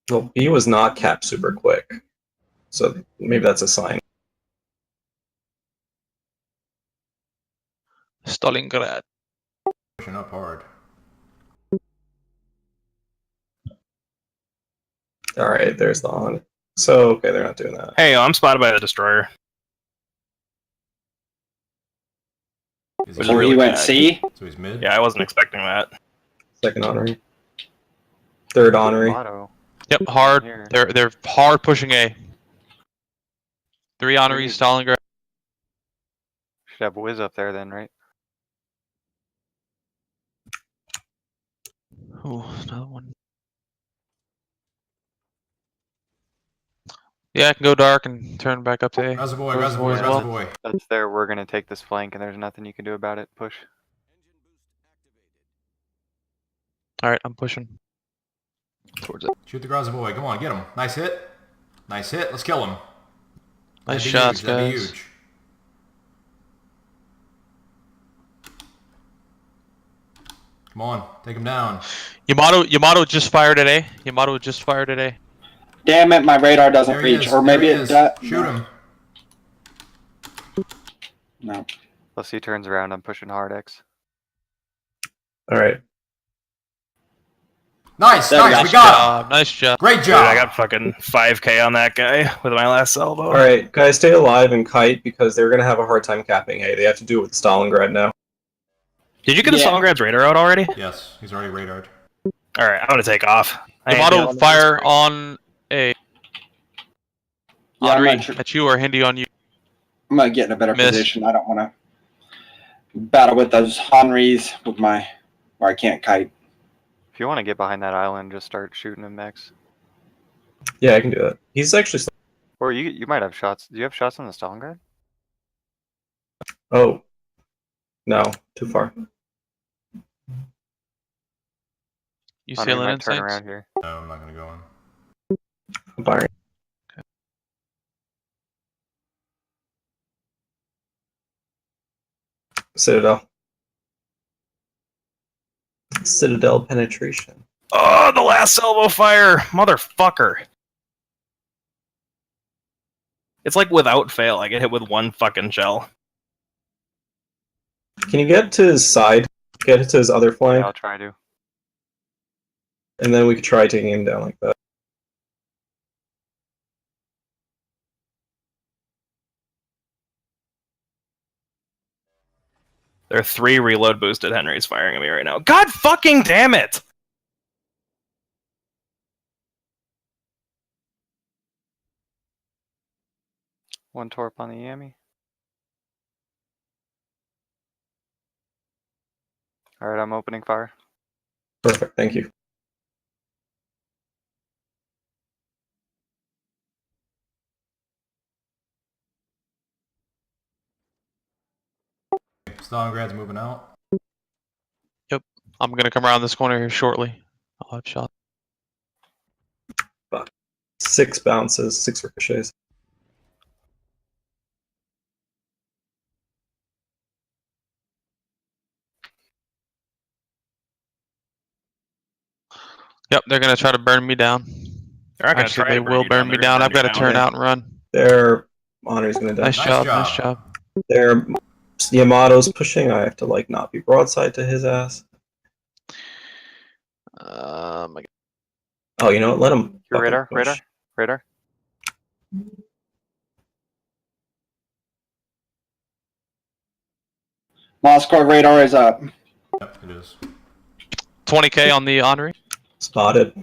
Well, B was not capped super quick, so maybe that's a sign. Stalingrad. Pushing up hard. All right, there's the on. So okay, they're not doing that. Hey, I'm spotted by the destroyer. Is Which he is really he went bad. C? So he's mid? Yeah, I wasn't expecting that. Second honorary. Third honorary. Motto. Yep, hard. Here. They're hard pushing A. 3 honorees, Stalingrad. Should have Wiz up there then, right? Ooh, another one. Yeah, I can go dark and turn back up to A. Reservoir, Reservoir reservoir, as well. reservoir. That's there. We're gonna take this flank, and there's nothing you can do about it. Push. Alright, I'm pushing towards it. Shoot the reservoir. Come on, get him. Nice hit. Nice hit. Let's kill him. Nice That'd be shots, huge. That'd be guys. huge. Come on, take him down. Yamato just fired at A. Yamato just fired at A. Damn it, my radar doesn't There he reach. is. Or maybe there he it is. does. Shoot him. No. Plus he turns around. I'm pushing hard X. All right. Nice, There we nice. go. We got him. Nice job. Great Dude, job. I got fucking 5k on that guy with my last salvo. All right, guys, stay alive and kite because they're gonna have a hard time capping A. They have to do it with Stalingrad now. Did you get the Yeah. Stalingrad's radar out already? Yes, he's already radared. Alright, I'm gonna take off. I ain't Yamato, dealing fire with this. on A. Yeah, I'm Honorary gonna at you or Hindi on you. I'm gonna get in a better Miss. position. I don't want to battle with those Henrys with my where I can't kite. If you want to get behind that island, just start shooting him, Max. Yeah, I can do that. He's actually. Or you might have shots. Do you have shots on the Stalingrad? Oh, no, too far. You Hunter, sailing might in, turn Saints? around here. No, I'm not gonna go in. I'm firing. Citadel. Citadel penetration. Oh, the last salvo fire! Motherfucker! It's like without fail, I get hit with one fucking shell. Can you get to his side? Get to his other Yeah, flank, I'll try to. and then we could try taking him down like that. There are 3 reload boosted Henrys firing at me right now. God fucking damn it! One torp on the Yami. Alright, I'm opening fire. Perfect, thank you. Stalingrad's moving out. I'm gonna come around this corner here shortly. I'll have shot. 6 bounces, 6 ricochets. Yep, they're gonna try to burn me down. They're not gonna Actually, try they to will you burn me they're down. gonna I've got to burn you turn down. out and run. Their honor's gonna die. Nice Nice job, job. nice job. Their Yamato's pushing. I have to like not be broadside to his ass. My God. Oh, you know what? Let him. Your fucking radar, push. radar. Moscow radar is up. Yep, it is. 20k on the honorary. Spotted.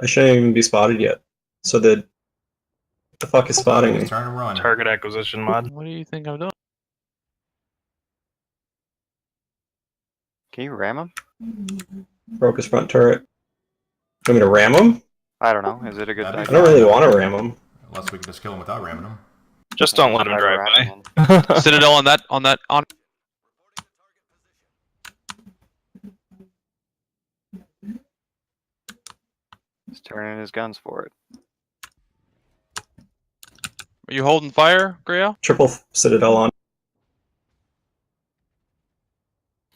I shouldn't even be spotted yet. So the fuck is spotting me? He's trying to run. Target acquisition mod. What do you think I'm doing? Can you ram him? Broke his front turret. Want me to ram him? I don't know. Is it a good That'd be I idea? don't really want to ram him. Unless we can just kill him without ramming him. Just don't let him drive around by. him. Citadel on that. He's turning his guns for it. Are you holding fire, Grail? Triple Citadel on.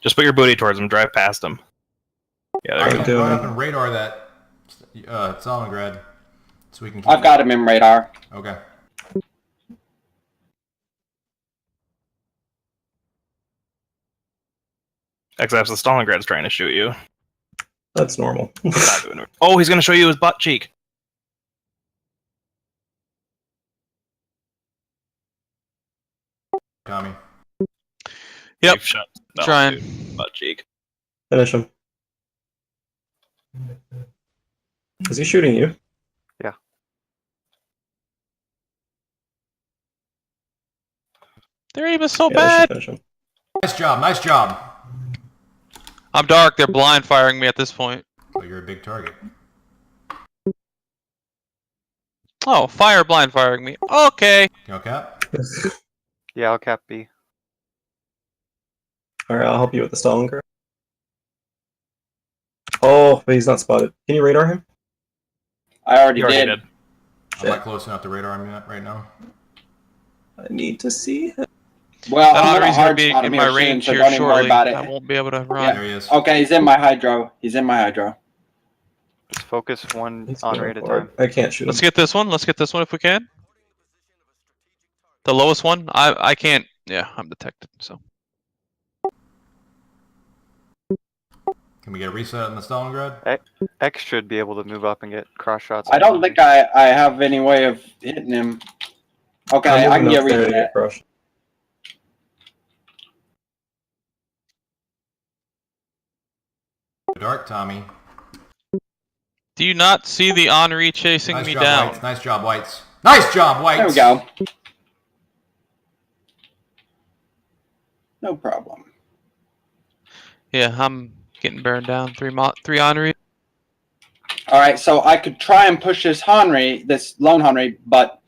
Just put your booty towards him, drive past him. Yeah, there Alright. you go. doing? Run up and radar that Stalingrad. So we can keep I've got him in radar. Okay. Except the Stalingrad's trying to shoot you. That's normal. Not doing it. Oh, he's gonna show you his butt cheek. Tommy. Yep. Safe shot. Trying. Butt cheek. Finish him. Is he shooting you? Yeah. Their aim is so Yeah, I should bad. finish him. Nice job. Nice job. I'm dark. They're blind firing me at this point. So you're a big target. Oh, fire blind firing me. Okay. You cap? Yeah, I'll cap B. Alright, I'll help you with the Stalingrad. Oh, but he's not spotted. Can you radar him? I already You already did. did. I'm not close enough to radar him yet right now. I need to see him. Well, That I'm Henri's gonna gonna hard be spot in him my here soon, range so here don't even worry shortly. about it. I won't be able to run. There he is. Okay, he's in my hydro. He's in my hydro. Just focus one He's on going rate at a for it. time. I can't shoot him. Let's get this one. Let's get this one if we can. The lowest one. I can't. Yeah, I'm detected. So Can we get a reset on the Stalingrad? X should be able to move up and get cross shots. I don't think I have any way of hitting him. Okay, I'm I can moving get up there to reset. get crushed. Dark, Tommy. do you not see the Henri chasing Nice me job, down? Whites. Nice job, Whites. Nice job, Whites. There we go. No problem. Yeah, I'm getting burned down. Three Henri. All right, so I could try and push this Henry, this lone Henry, but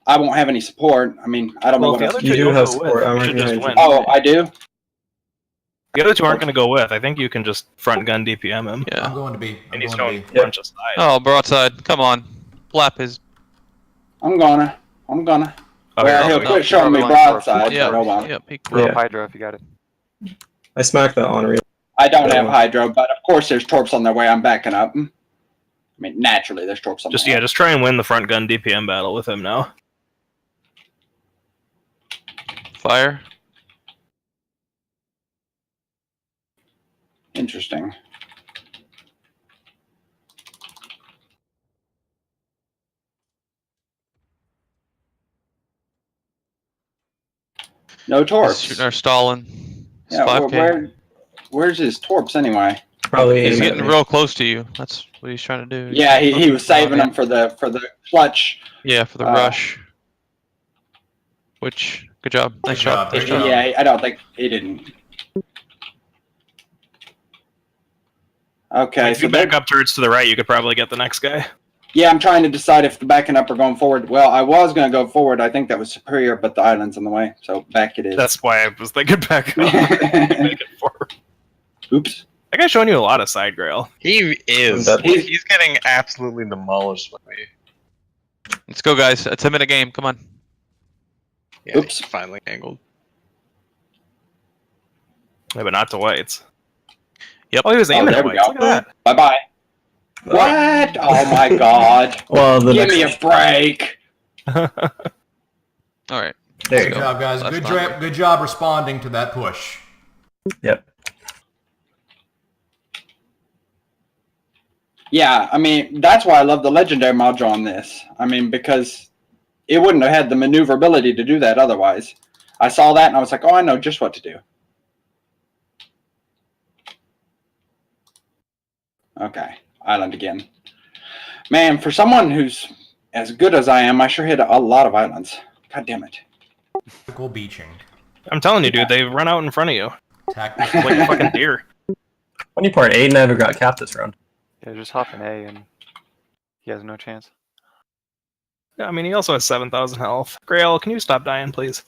I won't have any support. I mean, I don't know Well, what if the else. other You two do don't have go support. with, I'm you right should just behind win. you. Oh, I do? The other two aren't gonna go with. I think you can just front gun DPM him. I'm Yeah. going to be. I'm And he's going going to a be. Yep. bunch of side. Oh, broadside. Come on. Flap his. I'm gonna. Oh, Well, here, he'll we go. quit showing me Probably line broadside. for- Yeah. Hold on. Yeah. Peek. Rope Yeah. Hydra if you got it. I smacked that Henri. I don't have hydro, but of course there's torps on their way. I'm backing up. I mean, naturally there's torps on Just their way. just try and win the front gun DPM battle with him now. Fire. Interesting. No He's torps. shooting our Stalin. It's Yeah, 5K. where's his torps anyway? Probably He's aiming at getting me. real close to you. That's what he's trying to do. Yeah, he was saving them for the clutch. Yeah, for the rush. Which, good job. Nice Good job. job, Nice great job. job. Yeah, I don't think he didn't. Okay, If so you back up turrets to the right, you could probably get the next guy. yeah, I'm trying to decide if the backing up or going forward. Well, I was going to go forward. I think that was superior, but the island's in the way, so back it is. That's why I was thinking back up. Make it forward. Oops. That guy's showing you a lot of side grail. He is. That- He's getting absolutely demolished by me. Let's go, guys. A 10-minute game. Come on. Yeah, Oops. he finally angled. Yeah, but not to whites. Yep. Oh, he was aiming there at we whites. go. Look at that. Bye-bye. What? Oh, my God. Well, the Give next me a break. All right. There you Good go. job, guys. That's Good not job. Good job responding to that push. Yep. Yeah, I mean, that's why I love the legendary module on this. I mean, because it wouldn't have had the maneuverability to do that otherwise. I saw that and I was like, oh, I know just what to do. Okay, island again. Man, for someone who's as good as I am, I sure hit a lot of islands. God damn it. Tactical beaching. I'm telling you, dude, they run out in front of you. Tactical. Like a fucking deer. Funny part, Aiden never got capped this round. Yeah, just hop an A and he has no chance. Yeah, I mean, he also has 7,000 health. Grail, can you stop dying, please?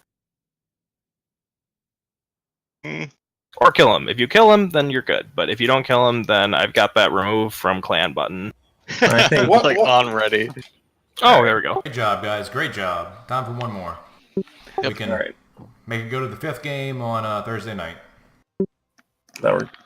Or kill him. If you kill him, then you're good. But if you don't kill him, then I've got that remove from clan button. I think What- like what- on ready. Oh, there we go. Great job, guys. Great job. Time for one more. We can All right. make it go to the 5th game on Thursday night. That worked.